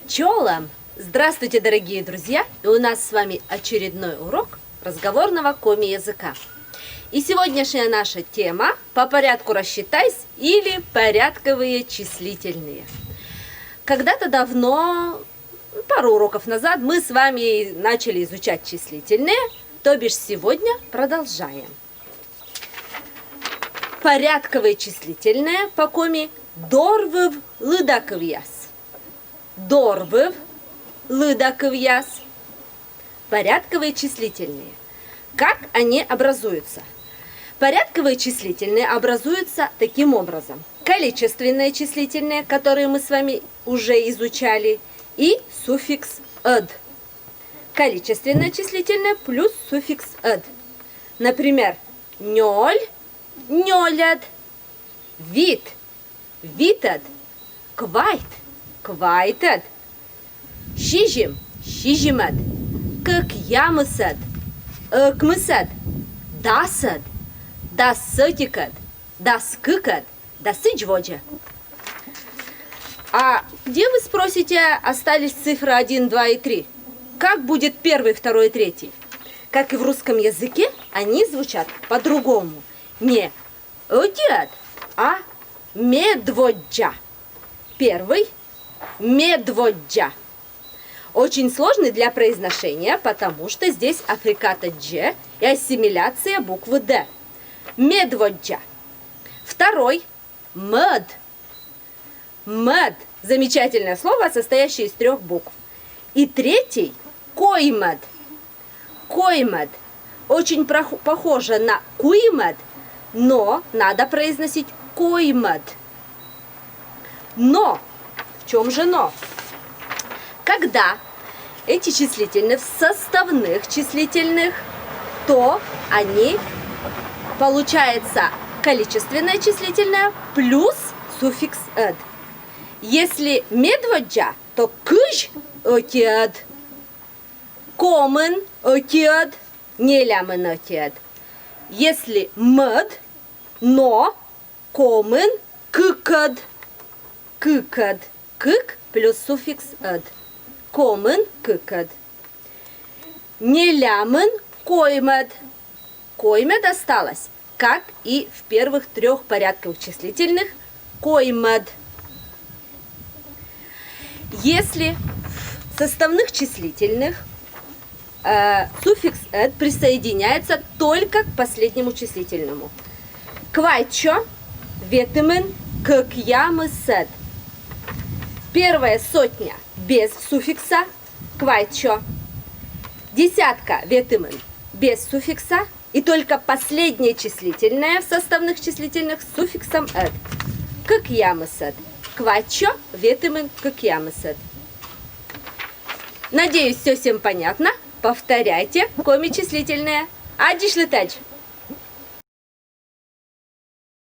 Чолам! Здравствуйте, дорогие друзья! И у нас с вами очередной урок разговорного коми-языка. И сегодняшняя наша тема «По порядку рассчитайся» или «Порядковые числительные». Когда-то давно, пару уроков назад, мы с вами начали изучать числительные, то бишь сегодня продолжаем. Порядковые числительные по коми «дорвыв лыдаковьяс». Дорвыв, лыдаковьяс. Порядковые числительные. Как они образуются? Порядковые числительные образуются таким образом. Количественные числительные, которые мы с вами уже изучали, и суффикс «ed». Количественное числительное плюс суффикс «ed». Например, нёль, нёляд, вид, витад, квайт, квайтед, шижим, шижимед, кыкямысед, ыкмысед, дасед, дасытикед, даскыкед, дасыджводжа. А где, вы спросите, остались цифры 1, 2 и 3? Как будет первый, второй и третий? Как и в русском языке, они звучат по-другому. Не «одет», а «медводжа». Первый медводжа. Очень сложный для произношения, потому что здесь африката «дж» и ассимиляция буквы «д». Медводжа. Второй мед. Мед. Замечательное слово, состоящее из 3 букв. И третий коймед. Коймед. Очень похоже на куймед, но надо произносить коймед. Но, в чем же но? Когда эти числительные в составных числительных, то они, получается, количественное числительное плюс суффикс «ed». Если медводжа, то кыш отиад, комен отиад, нелямен отиад. Если мед, но, комен кыкад. Кыкад. Кык плюс суффикс «ed». Комен кыкад. Нелямен коймед. Коймед осталось, как и в первых 3 порядковых числительных коймед. Если в составных числительных суффикс «ed» присоединяется только к последнему числительному. Квайчо, ветемен, кыкямысед. Первая сотня без суффикса квайчо. Десятка ветемен без суффикса. И только последнее числительное в составных числительных с суффиксом «ed». Кыкямысед. Квайчо, ветемен, кыкямысед. Надеюсь, все всем понятно. Повторяйте коми-числительные. Адишлетач.